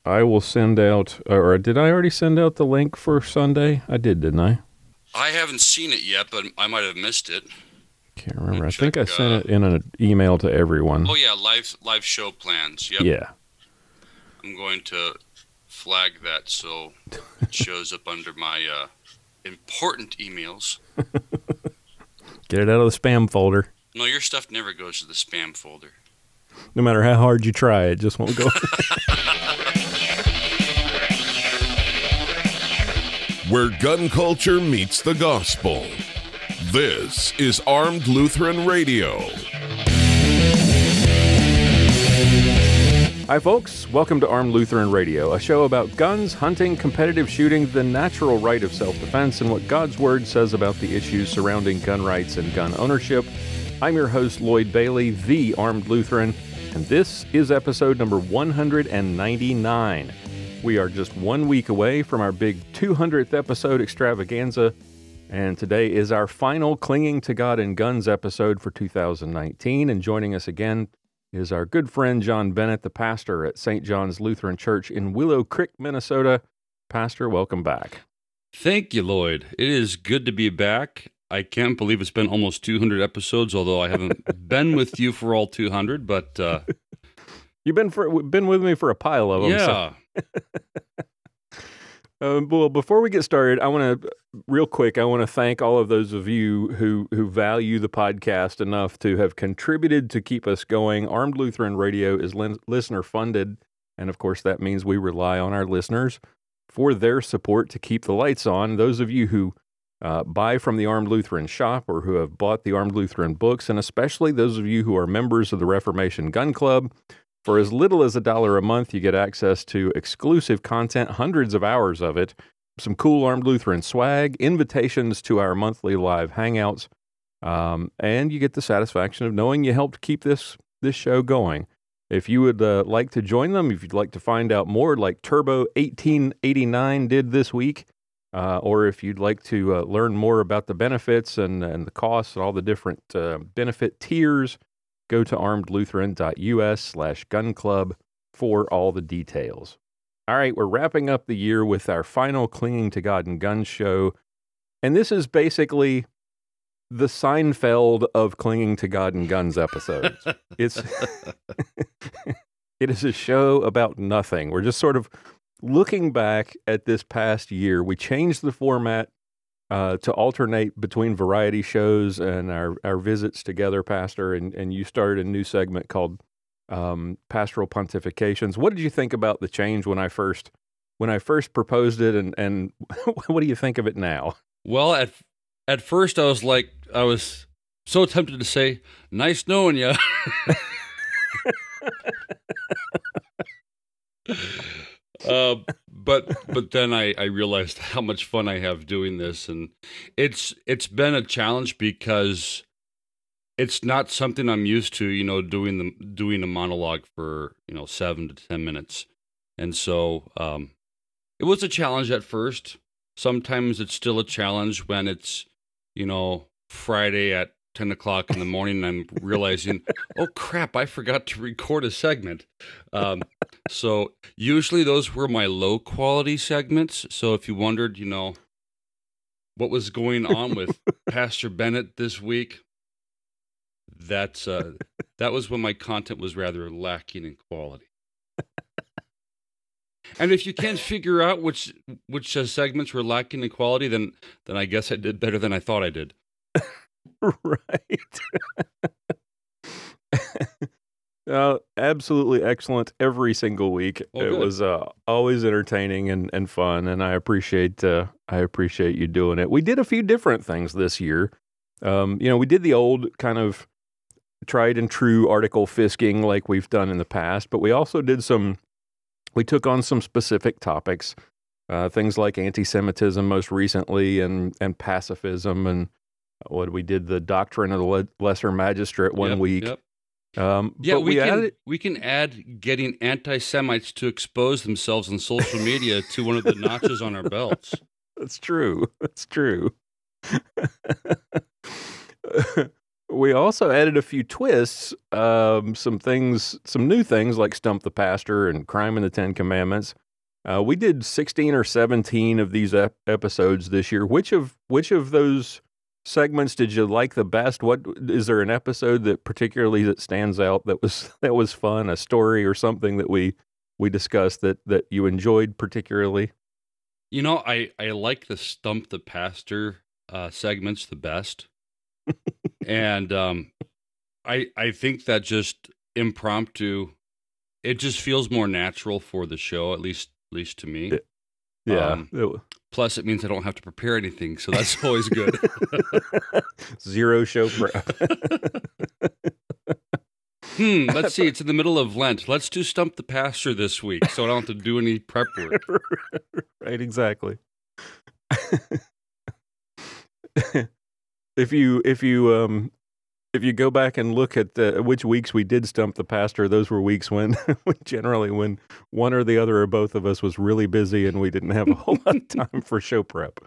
I will send out, or did I already send out the link for Sunday? I did, didn't I? I haven't seen it yet, but I might have missed it. Can't remember. I think I sent it in an email to everyone. Oh yeah, live show plans. Yep. Yeah. I'm going to flag that so it shows up under my important emails. Get it out of the spam folder. No, your stuff never goes to the spam folder. No matter how hard you try, it just won't go. Where gun culture meets the gospel. This is Armed Lutheran Radio. Hi, folks. Welcome to Armed Lutheran Radio, a show about guns, hunting, competitive shooting, the natural right of self-defense, and what God's Word says about the issues surrounding gun rights and gun ownership. I'm your host, Lloyd Bailey, the Armed Lutheran, and this is episode number 199. We are just 1 week away from our big 200th episode extravaganza, and today is our final Clinging to God and Guns episode for 2019, and joining us again is our good friend John Bennett, the pastor at St. John's Lutheran Church in Willow Creek, Minnesota. Pastor, welcome back. Thank you, Lloyd. It is good to be back. I can't believe it's been almost 200 episodes, although I haven't been with you for all 200, but... You've been with me for a pile of them. Yeah. So. Well, before we get started, I want to thank all of those of you who value the podcast enough to have contributed to keep us going. Armed Lutheran Radio is listener funded, and of course that means we rely on our listeners for their support to keep the lights on. Those of you who buy from the Armed Lutheran shop or who have bought the Armed Lutheran books, and especially those of you who are members of the Reformation Gun Club, for as little as $1 a month, you get access to exclusive content, hundreds of hours of it, some cool Armed Lutheran swag, invitations to our monthly live hangouts, and you get the satisfaction of knowing you helped keep this show going. If you would like to join them, if you'd like to find out more, like Turbo 1889 did this week, or if you'd like to learn more about the benefits and the costs and all the different benefit tiers, go to armedlutheran.us/gun club for all the details. All right, we're wrapping up the year with our final Clinging to God and Guns show, and this is basically the Seinfeld of Clinging to God and Guns episodes. It is a show about nothing. We're just sort of looking back at this past year. We changed the format to alternate between variety shows and our visits together, Pastor, and you started a new segment called Pastoral Pontifications. What did you think about the change when I first proposed it, and what do you think of it now? Well, at first I was so tempted to say, "Nice knowing you." But then I realized how much fun I have doing this, and it's been a challenge because it's not something I'm used to, doing a monologue for 7 to 10 minutes, and so it was a challenge at first. Sometimes it's still a challenge when it's Friday at 10 o'clock in the morning, and I'm realizing, oh crap, I forgot to record a segment. So usually those were my low quality segments. So if you wondered, what was going on with Pastor Bennett this week, that was when my content was rather lacking in quality. And if you can't figure out which segments were lacking in quality, then I guess I did better than I thought I did. Right. Absolutely excellent every single week. It was always entertaining and fun, and I appreciate you doing it. We did a few different things this year. We did the old kind of tried and true article fisking like we've done in the past, but we also we took on some specific topics, things like anti-Semitism most recently, and pacifism, and we did the doctrine of the lesser magistrate one week. Yep. But we can add getting anti-Semites to expose themselves on social media to one of the notches on our belts. That's true. We also added a few twists, some new things like Stump the Pastor and Crime in the Ten Commandments. We did 16 or 17 of these episodes this year. Which of those segments did you like the best? What is there an episode that stands out that was fun, a story or something that we discussed that you enjoyed particularly? I like the Stump the Pastor segments the best. And I think that just impromptu, it just feels more natural for the show, at least to me. Yeah. Plus, it means I don't have to prepare anything, so that's always good. Zero show prep. Let's see. It's in the middle of Lent. Let's do Stump the Pastor this week, so I don't have to do any prep work. Right, exactly. If you go back and look at which weeks we did Stump the Pastor, those were weeks when generally when one or the other or both of us was really busy and we didn't have a whole lot of time for show prep.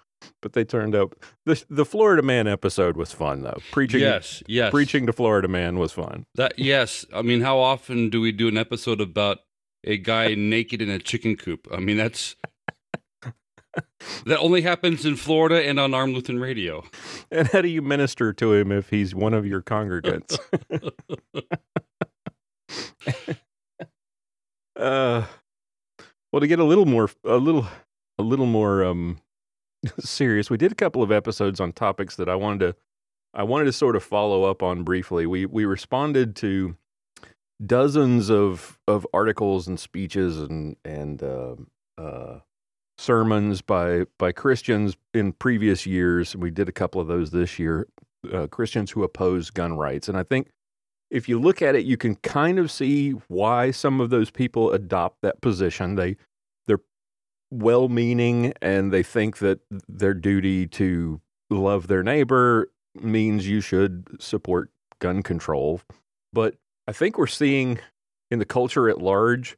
But they turned out the Florida Man episode was fun though. Preaching to Florida Man was fun. Yes. I mean, how often do we do an episode about a guy naked in a chicken coop? I mean, that only happens in Florida and on Armed Lutheran Radio. And how do you minister to him if he's one of your congregants? Well, to get a little more serious, we did a couple of episodes on topics that I wanted to sort of follow up on briefly. We responded to dozens of articles and speeches and sermons by Christians in previous years. We did a couple of those this year, Christians who oppose gun rights. And I think if you look at it, you can kind of see why some of those people adopt that position. They're well-meaning, and they think that their duty to love their neighbor means you should support gun control. But I think we're seeing in the culture at large,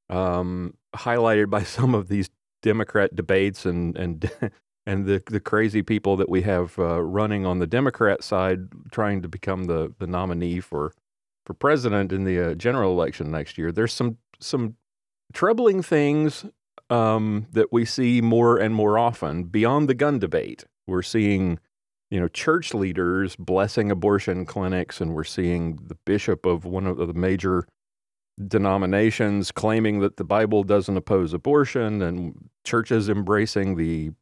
highlighted by some of these Democrat debates and the crazy people that we have running on the Democrat side, trying to become the nominee for president in the general election next year. There's some troubling things that we see more and more often beyond the gun debate. We're seeing, church leaders blessing abortion clinics, and we're seeing the bishop of one of the major denominations claiming that the Bible doesn't oppose abortion, and churches embracing the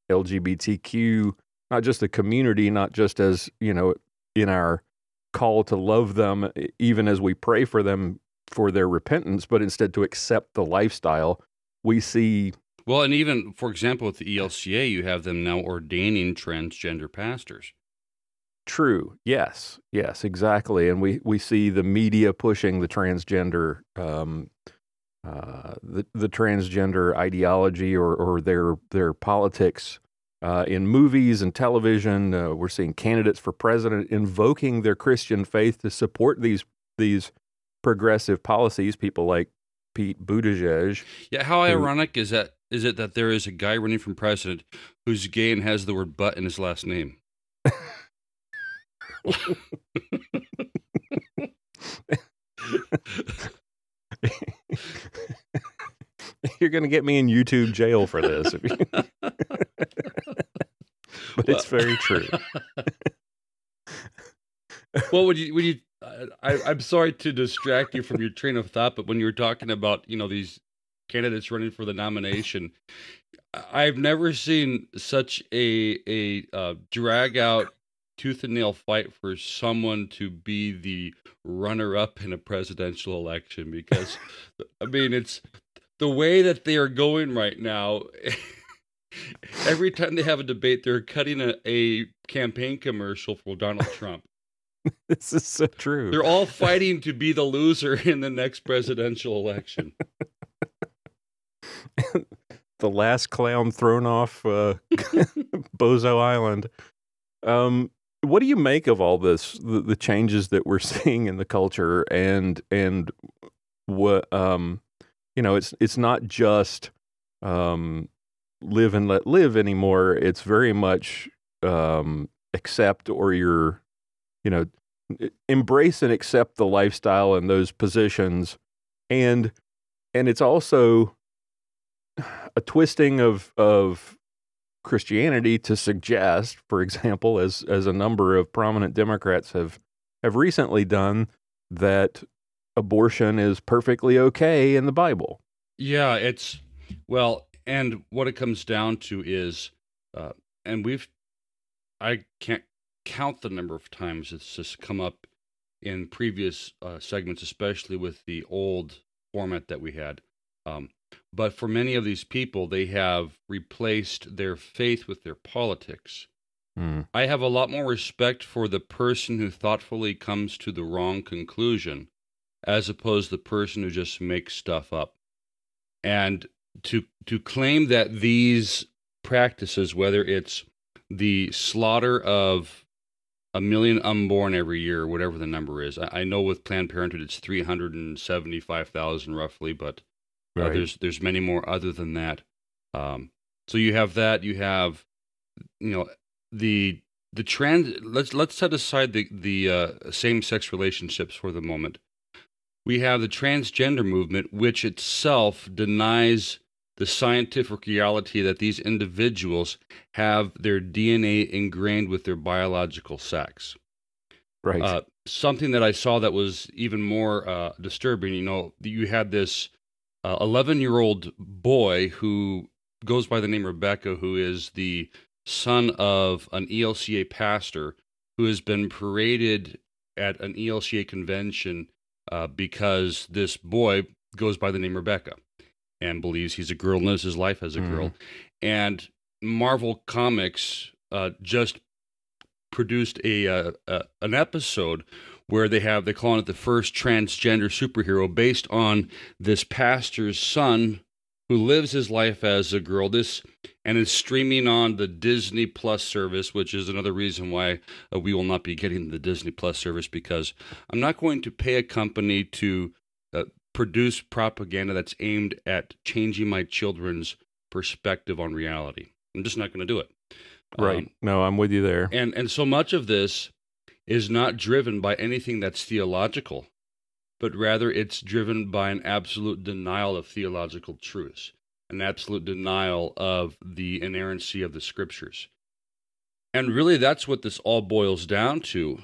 LGBTQ, not just the community, not just as, in our call to love them, even as we pray for them for their repentance, but instead to accept the lifestyle we see. Well, and even, for example, with the ELCA, you have them now ordaining transgender pastors. True. Yes, exactly. And we see the media pushing the transgender, the transgender ideology or their politics in movies and television. We're seeing candidates for president invoking their Christian faith to support these progressive policies. People like Pete Buttigieg. Yeah, how ironic is it that there is a guy running for president who's gay and has the word "but" in his last name? You're going to get me in YouTube jail for this. But it's very true. Well, I'm sorry to distract you from your train of thought, but when you were talking about, these candidates running for the nomination, I've never seen such a drag out tooth and nail fight for someone to be the runner-up in a presidential election, because I mean, it's the way that they are going right now. Every time they have a debate, they're cutting a campaign commercial for Donald Trump. This is so true. They're all fighting to be the loser in the next presidential election. The last clown thrown off Bozo Island. What do you make of all this, the changes that we're seeing in the culture, and what it's not just live and let live anymore. It's very much accept or you're embrace and accept the lifestyle and those positions. And it's also a twisting of Christianity to suggest, for example, as a number of prominent Democrats have recently done, that abortion is perfectly okay in the Bible. Yeah, and what it comes down to is, I can't count the number of times it's just come up in previous segments, especially with the old format that we had. But for many of these people, they have replaced their faith with their politics. I have a lot more respect for the person who thoughtfully comes to the wrong conclusion, as opposed to the person who just makes stuff up. And to claim that these practices, whether it's the slaughter of 1 million unborn every year, whatever the number is, I know with Planned Parenthood it's 375,000 roughly, but right. there's many more other than that. So you have that. You have, the trans. Let's set aside the same-sex relationships for the moment. We have the transgender movement, which itself denies the scientific reality that these individuals have their DNA ingrained with their biological sex. Right. Something that I saw that was even more disturbing, you had this 11-year-old boy who goes by the name Rebecca, who is the son of an ELCA pastor who has been paraded at an ELCA convention because this boy goes by the name Rebecca and believes he's a girl and lives his life as a girl. And Marvel Comics just produced an episode where they call it the first transgender superhero, based on this pastor's son who lives his life as a girl. And is streaming on the Disney Plus service, which is another reason why we will not be getting the Disney Plus service, because I'm not going to pay a company to produce propaganda that's aimed at changing my children's perspective on reality. I'm just not going to do it. Right. No, I'm with you there. And so much of this is not driven by anything that's theological, but rather it's driven by an absolute denial of theological truths, an absolute denial of the inerrancy of the scriptures. And really, that's what this all boils down to.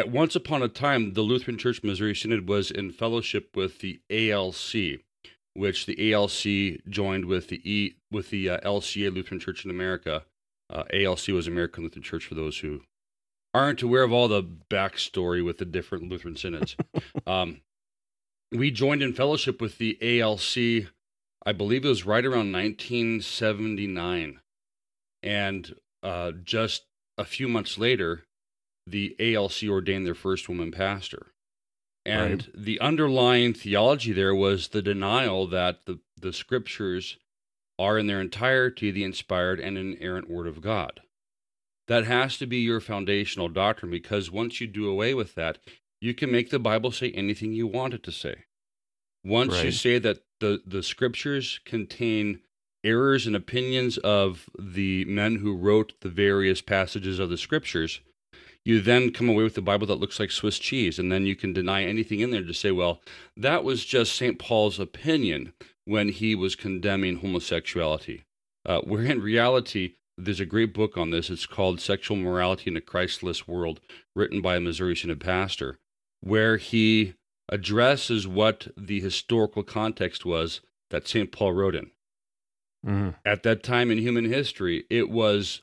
Once upon a time, the Lutheran Church Missouri Synod was in fellowship with the ALC, which the ALC joined with the LCA, Lutheran Church in America. ALC was American Lutheran Church, for those who aren't aware of all the backstory with the different Lutheran synods. We joined in fellowship with the ALC, I believe it was right around 1979. And just a few months later, the ALC ordained their first woman pastor. And the underlying theology there was the denial that the scriptures are in their entirety the inspired and inerrant word of God. That has to be your foundational doctrine, because once you do away with that, you can make the Bible say anything you want it to say. Once you say that the scriptures contain errors and opinions of the men who wrote the various passages of the scriptures, you then come away with the Bible that looks like Swiss cheese, and then you can deny anything in there to say, well, that was just St. Paul's opinion when he was condemning homosexuality. Where in reality, there's a great book on this. It's called Sexual Morality in a Christless World, written by a Missouri Synod pastor, where he addresses what the historical context was that St. Paul wrote in. At that time in human history, it was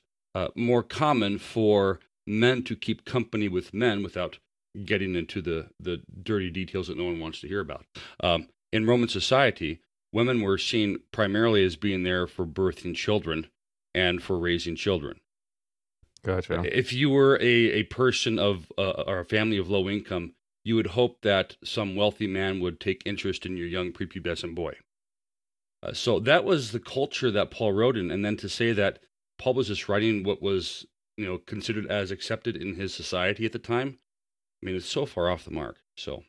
more common for men to keep company with men without getting into the dirty details that no one wants to hear about. In Roman society, women were seen primarily as being there for birthing children and for raising children. Gotcha. If you were a person of or a family of low income, you would hope that some wealthy man would take interest in your young prepubescent boy. So that was the culture that Paul wrote in. And then to say that Paul was just writing what was, considered as accepted in his society at the time, I mean, it's so far off the mark. So,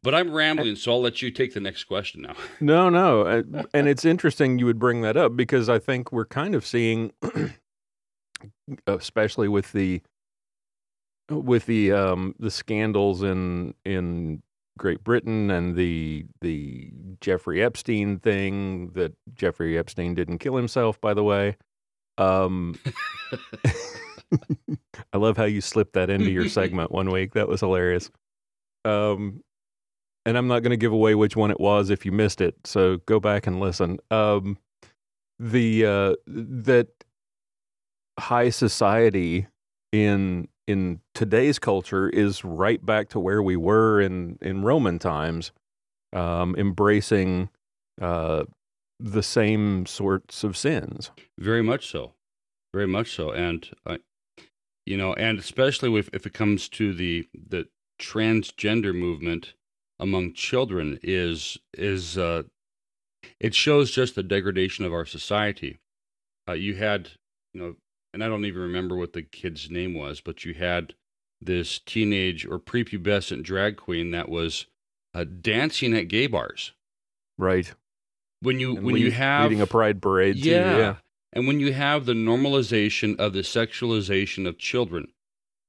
but I'm rambling, so I'll let you take the next question now. No. And it's interesting you would bring that up, because I think we're kind of seeing, especially with the with the scandals in Great Britain and the Jeffrey Epstein thing, that Jeffrey Epstein didn't kill himself, by the way. I love how you slipped that into your segment one week. That was hilarious. And I'm not going to give away which one it was if you missed it, so go back and listen. That high society in today's culture is right back to where we were in Roman times, embracing the same sorts of sins. Very much so. Very much so. And, and especially if it comes to the transgender movement among children is it shows just the degradation of our society. You had, and I don't even remember what the kid's name was, but you had this teenage or prepubescent drag queen that was dancing at gay bars. Right. When you have leading a pride parade, too. Yeah. And when you have the normalization of the sexualization of children,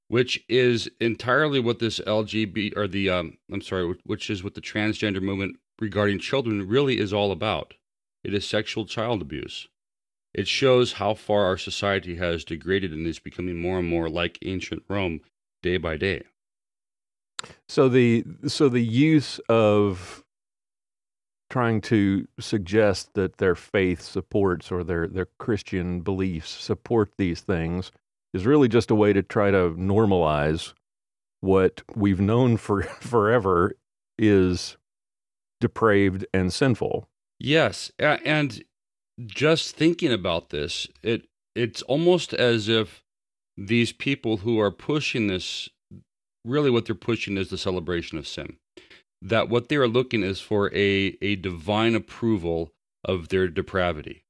which is entirely what this LGBT or which is what the transgender movement regarding children really is all about. It is sexual child abuse. It shows how far our society has degraded and is becoming more and more like ancient Rome day by day. So the use of trying to suggest that their faith supports or their Christian beliefs support these things is really just a way to try to normalize what we've known for forever is depraved and sinful. Yes, and just thinking about this, it's almost as if these people who are pushing this, really what they're pushing is the celebration of sin. That what they are looking is for a divine approval of their depravity.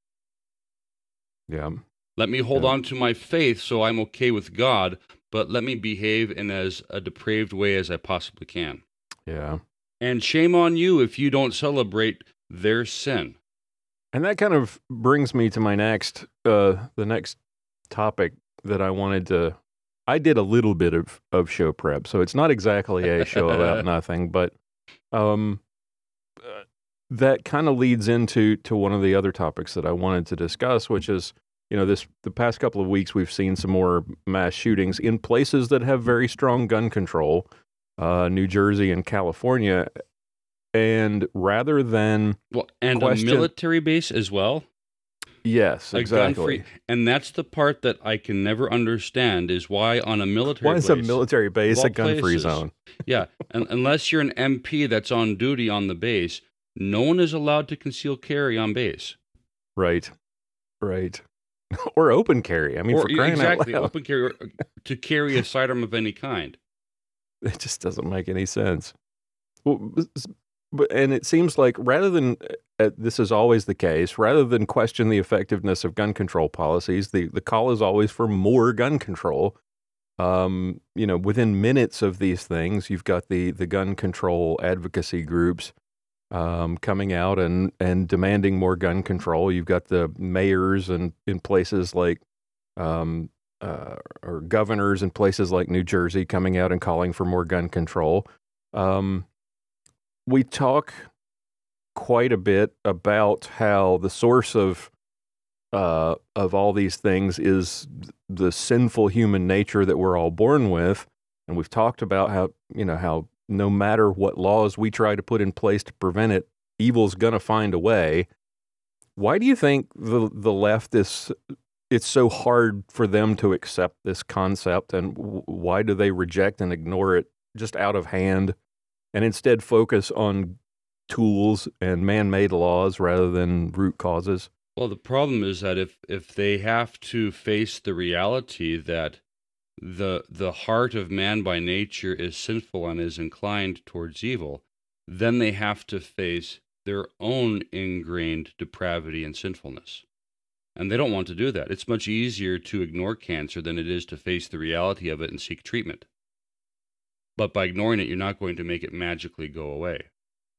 Yeah. Let me hold on to my faith so I'm okay with God, but let me behave in as a depraved way as I possibly can. Yeah. And shame on you if you don't celebrate their sin. And that kind of brings me to my the next topic that I wanted to. I did a little bit of show prep, so it's not exactly a show about nothing, but that kind of leads into one of the other topics that I wanted to discuss, which is, the past couple of weeks we've seen some more mass shootings in places that have very strong gun control, New Jersey and California. And rather than a military base as well. Yes, exactly. And that's the part that I can never understand is why on a military base. Why is a military base a gun-free zone? Yeah, and unless you're an MP that's on duty on the base, no one is allowed to conceal carry on base. Right. Or open carry. I mean, for crying out loud. Open carry, to carry a sidearm of any kind. It just doesn't make any sense. And it seems like rather than, this is always the case, rather than question the effectiveness of gun control policies, the call is always for more gun control. Within minutes of these things, you've got the gun control advocacy groups coming out and demanding more gun control. You've got the mayors in places like, or governors in places like New Jersey coming out and calling for more gun control. We talk quite a bit about how the source of all these things is the sinful human nature that we're all born with, and we've talked about how no matter what laws we try to put in place to prevent it, evil's gonna find a way. Why do you think the left it's so hard for them to accept this concept, and why do they reject and ignore it just out of hand? And instead focus on tools and man-made laws rather than root causes? Well, the problem is that if they have to face the reality that the heart of man by nature is sinful and is inclined towards evil, then they have to face their own ingrained depravity and sinfulness. And they don't want to do that. It's much easier to ignore cancer than it is to face the reality of it and seek treatment. But by ignoring it, you're not going to make it magically go away.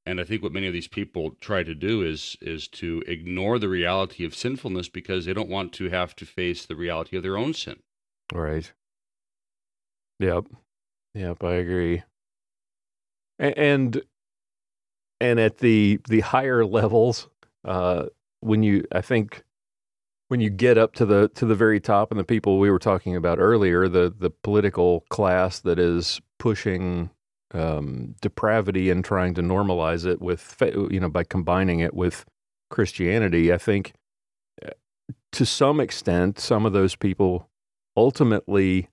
And I think what many of these people try to do is to ignore the reality of sinfulness because they don't want to have to face the reality of their own sin. Right. Yep. Yep, I agree. And at the higher levels, I think when you get up to the very top, and the people we were talking about earlier, the political class that is pushing depravity and trying to normalize it with, by combining it with Christianity, I think to some extent, some of those people ultimately,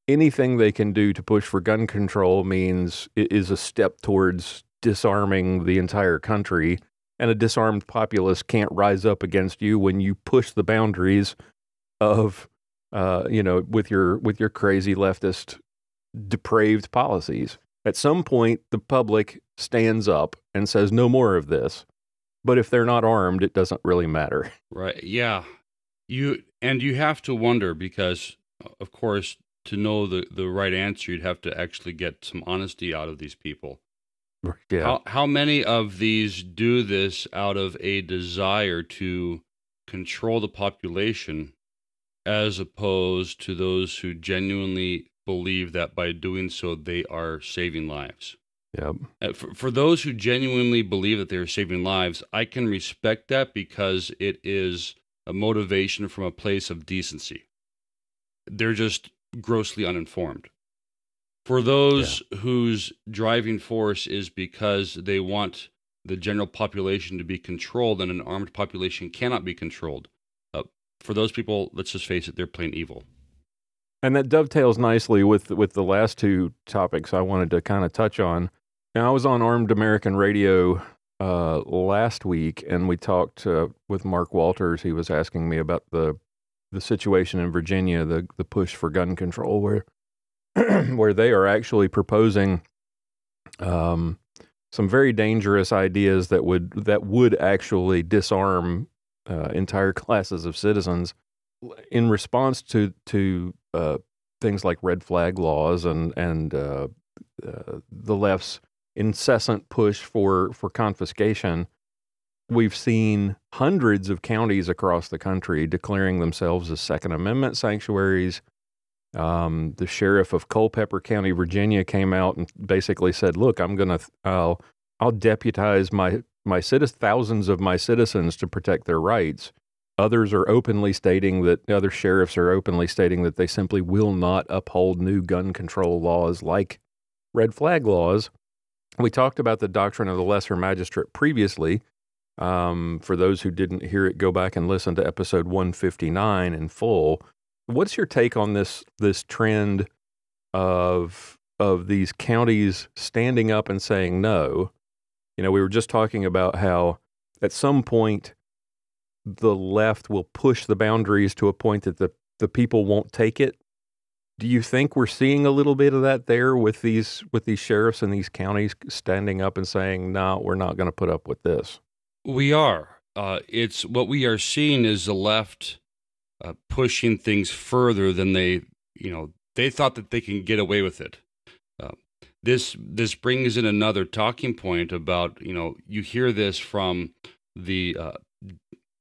anything they can do to push for gun control is a step towards disarming the entire country, and a disarmed populace can't rise up against you when you push the boundaries of, with your crazy leftist depraved policies. At some point, the public stands up and says, no more of this. But if they're not armed, it doesn't really matter. Right. Yeah. You have to wonder, because, of course, to know the right answer, you'd have to actually get some honesty out of these people. Yeah. How many of these do this out of a desire to control the population, as opposed to those who genuinely believe that by doing so they are saving lives? Yep. For those who genuinely believe that they are saving lives, I can respect that, because it is a motivation from a place of decency. They're just grossly uninformed. For those whose driving force is because they want the general population to be controlled, and an armed population cannot be controlled, for those people, let's just face it, they're plain evil. And that dovetails nicely with the last two topics I wanted to kind of touch on. Now, I was on Armed American Radio last week, and we talked with Mark Walters. He was asking me about the situation in Virginia, the push for gun control, where where they are actually proposing some very dangerous ideas that would actually disarm entire classes of citizens in response to things like red flag laws and the left's incessant push for confiscation. We've seen hundreds of counties across the country declaring themselves as Second Amendment sanctuaries. The sheriff of Culpeper County, Virginia, came out and basically said, "Look, I'll deputize thousands of my citizens to protect their rights." Other sheriffs are openly stating that they simply will not uphold new gun control laws like red flag laws. We talked about the doctrine of the lesser magistrate previously. For those who didn't hear it, go back and listen to episode 159 in full. What's your take on this trend of these counties standing up and saying no? We were just talking about how at some point the left will push the boundaries to a point that the people won't take it. Do you think we're seeing a little bit of that there with these sheriffs in these counties standing up and saying, "No, we're not going to put up with this"? We are. It's what we are seeing is the left pushing things further than they thought that they can get away with it. This brings in another talking point about, you hear this from the,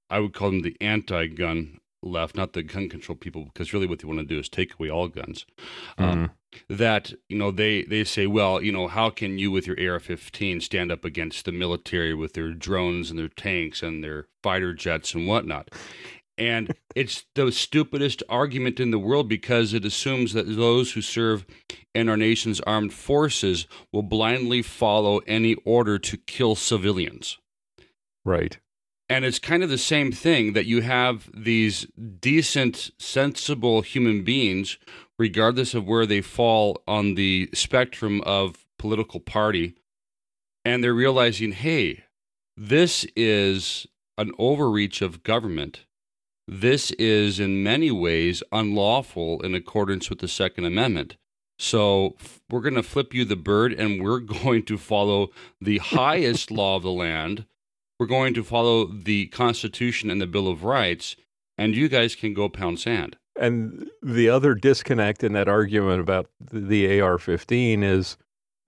I would call them the anti-gun left, not the gun control people, because really what they want to do is take away all guns. That, they say, well, how can you with your AR-15 stand up against the military with their drones and their tanks and their fighter jets and whatnot? And it's the stupidest argument in the world, because it assumes that those who serve in our nation's armed forces will blindly follow any order to kill civilians. Right. And it's kind of the same thing, that you have these decent, sensible human beings, regardless of where they fall on the spectrum of political party, and they're realizing, hey, this is an overreach of government. This is in many ways unlawful in accordance with the Second Amendment. So we're going to flip you the bird, and we're going to follow the highest law of the land. We're going to follow the Constitution and the Bill of Rights, and you guys can go pound sand. And the other disconnect in that argument about the AR-15 is,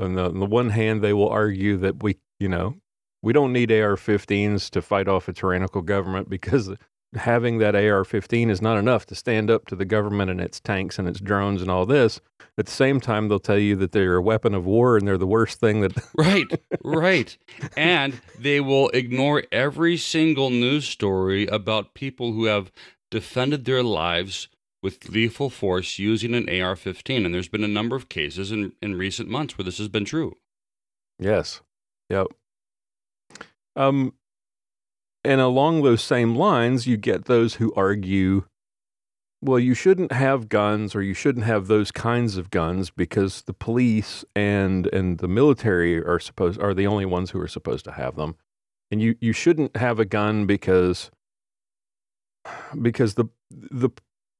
on the one hand, they will argue that we don't need AR-15s to fight off a tyrannical government, because having that AR-15 is not enough to stand up to the government and its tanks and its drones and all this. At the same time, they'll tell you that they're a weapon of war and they're the worst thing that... Right. And they will ignore every single news story about people who have defended their lives with lethal force using an AR-15. And there's been a number of cases in recent months where this has been true. Yes. Yep. And along those same lines, you get those who argue, well, you shouldn't have guns, or you shouldn't have those kinds of guns because the police and the military are the only ones who are supposed to have them. And you shouldn't have a gun because the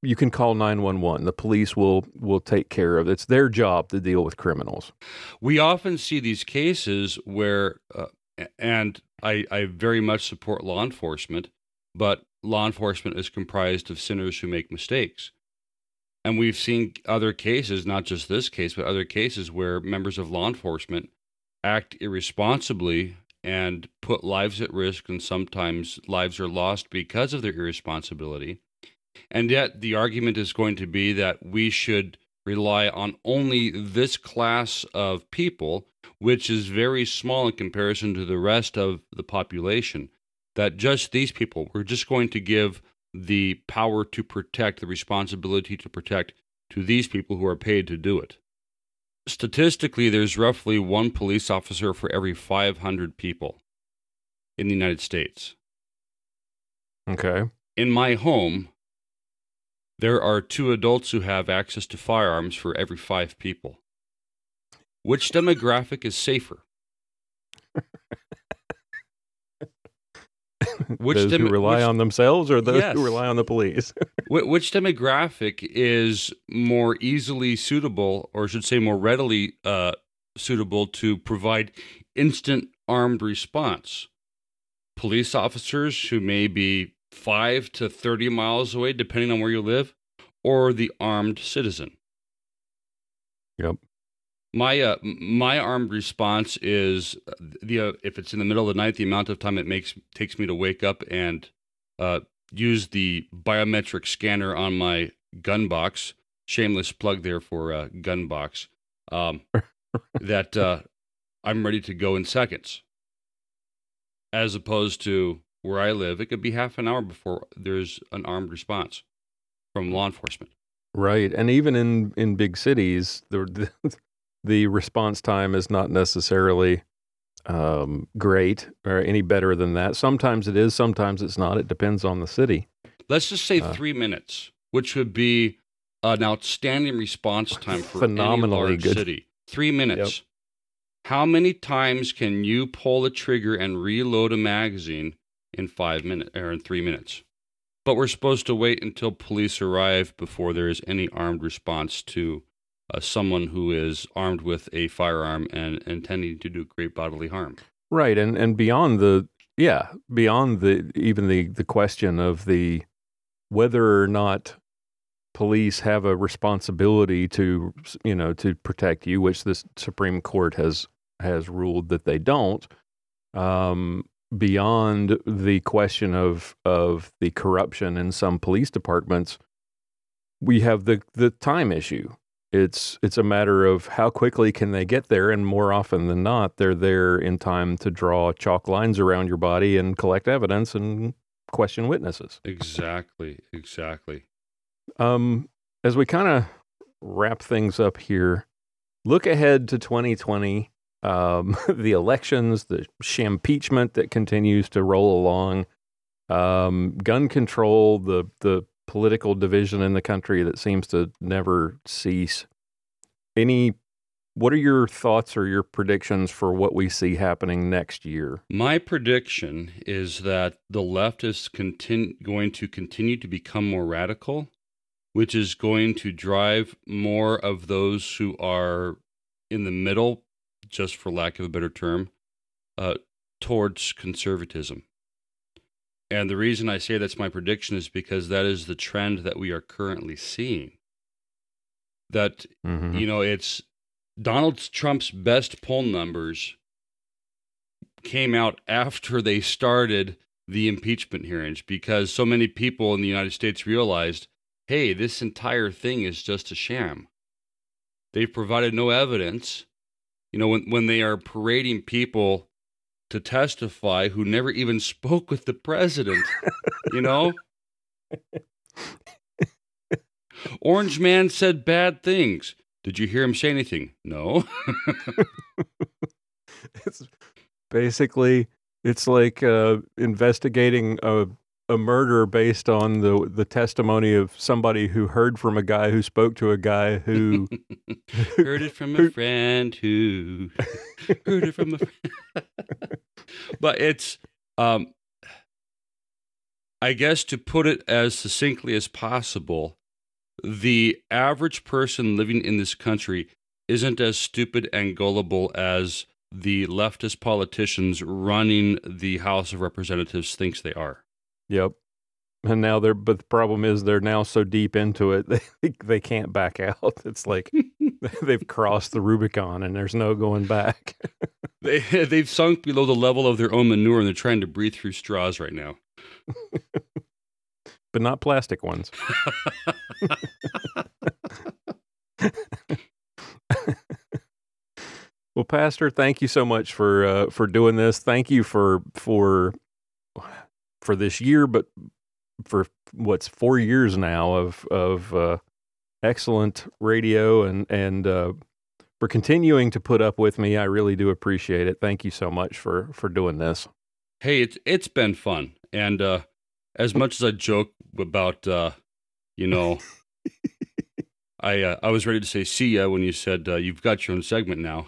you can call 911. The police will take care of it. It's their job to deal with criminals. We often see these cases where, and I very much support law enforcement, but law enforcement is comprised of sinners who make mistakes. And we've seen other cases, not just this case, but other cases where members of law enforcement act irresponsibly and put lives at risk, and sometimes lives are lost because of their irresponsibility. And yet the argument is going to be that we should rely on only this class of people, which is very small in comparison to the rest of the population, that just these people, we're just going to give the power to protect, the responsibility to protect, to these people who are paid to do it. Statistically, there's roughly one police officer for every 500 people in the United States. Okay. In my home, there are 2 adults who have access to firearms for every 5 people. Which demographic is safer? Those who rely on themselves, or those Yes. who rely on the police? Which demographic is more easily suitable, or I should say more readily suitable to provide instant armed response? Police officers who may be 5 to 30 miles away, depending on where you live, or the armed citizen? Yep. My armed response is if it's in the middle of the night, the amount of time it takes me to wake up and use the biometric scanner on my gun box. Shameless plug there for gun box. That I'm ready to go in seconds. As opposed to where I live, it could be half an hour before there's an armed response from law enforcement. Right, and even in big cities, the response time is not necessarily great or any better than that. Sometimes it is, sometimes it's not. It depends on the city. Let's just say 3 minutes, which would be an outstanding response time for phenomenally any large good city. 3 minutes. Yep. How many times can you pull the trigger and reload a magazine in 5 minutes or in 3 minutes? But we're supposed to wait until police arrive before there is any armed response to someone who is armed with a firearm and intending to do great bodily harm. Right, and beyond the question of the whether or not police have a responsibility to protect you, which the Supreme Court has ruled that they don't. Beyond the question of the corruption in some police departments, we have the time issue. It's a matter of how quickly can they get there, and more often than not, they're there in time to draw chalk lines around your body and collect evidence and question witnesses. Exactly. As we kind of wrap things up here, look ahead to 2020, the elections, the shampeachment that continues to roll along, gun control, the political division in the country that seems to never cease. What are your thoughts or your predictions for what we see happening next year? My prediction is that the left is going to continue to become more radical, which is going to drive more of those who are in the middle, just for lack of a better term, towards conservatism. And the reason I say that's my prediction is because that is the trend that we are currently seeing. That, it's Donald Trump's best poll numbers came out after they started the impeachment hearings, because so many people in the United States realized, hey, this entire thing is just a sham. They've provided no evidence. You know, when they are parading people to testify who never even spoke with the president, you know? Orange Man said bad things. Did you hear him say anything? No. It's basically, it's like investigating a murder based on the testimony of somebody who heard from a guy who spoke to a guy who heard it from a friend who heard it from a friend. But it's, I guess to put it as succinctly as possible, the average person living in this country isn't as stupid and gullible as the leftist politicians running the House of Representatives thinks they are. Yep. And now but the problem is they're now so deep into it, they can't back out. It's like they've crossed the Rubicon and there's no going back. They've sunk below the level of their own manure and they're trying to breathe through straws right now. But not plastic ones. Well, Pastor, thank you so much for doing this. Thank you for this year, but for what's 4 years now of excellent radio and for continuing to put up with me. I really do appreciate it. Thank you so much for doing this. Hey, it's been fun, and as much as I joke about, you know, I was ready to say see ya when you said you've got your own segment now.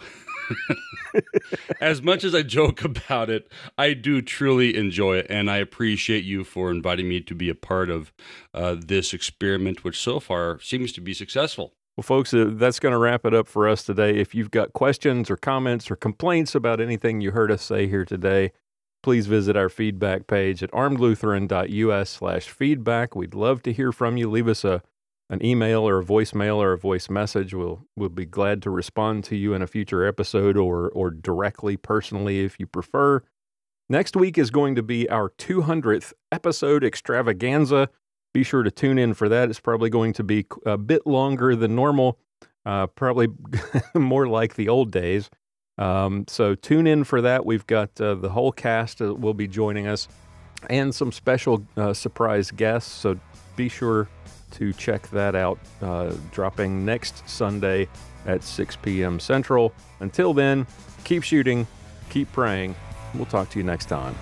As much as I joke about it, I do truly enjoy it, and I appreciate you for inviting me to be a part of this experiment, which so far seems to be successful. Well, folks, that's going to wrap it up for us today. If you've got questions or comments or complaints about anything you heard us say here today, please visit our feedback page at armedlutheran.us/feedback. We'd love to hear from you. Leave us an email or a voicemail or a voice message. We'll be glad to respond to you in a future episode or directly, personally, if you prefer. Next week is going to be our 200th episode extravaganza. Be sure to tune in for that. It's probably going to be a bit longer than normal, probably more like the old days. So tune in for that. We've got the whole cast will be joining us and some special surprise guests. So be sure to check that out, dropping next Sunday at 6 p.m. Central. Until then, keep shooting, keep praying. We'll talk to you next time.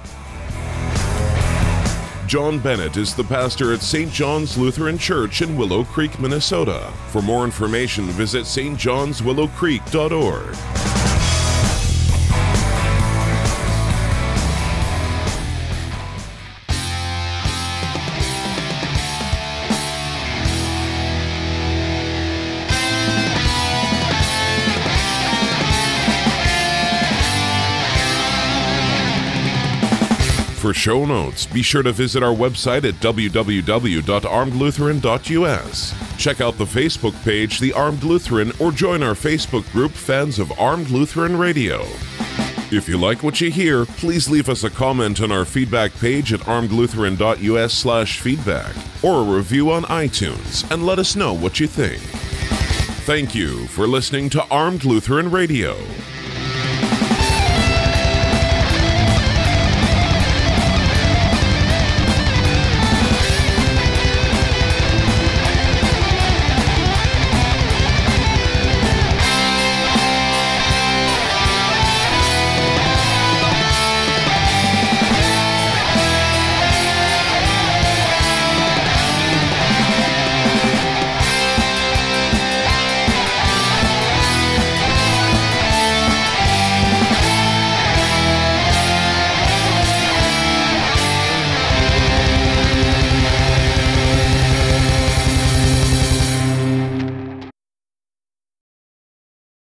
John Bennett is the pastor at St. John's Lutheran Church in Willow Creek, Minnesota. For more information, visit stjohnswillowcreek.org. For show notes, be sure to visit our website at www.armedlutheran.us. Check out the Facebook page, The Armed Lutheran, or join our Facebook group, Fans of Armed Lutheran Radio. If you like what you hear, please leave us a comment on our feedback page at armedlutheran.us/feedback or a review on iTunes and let us know what you think. Thank you for listening to Armed Lutheran Radio.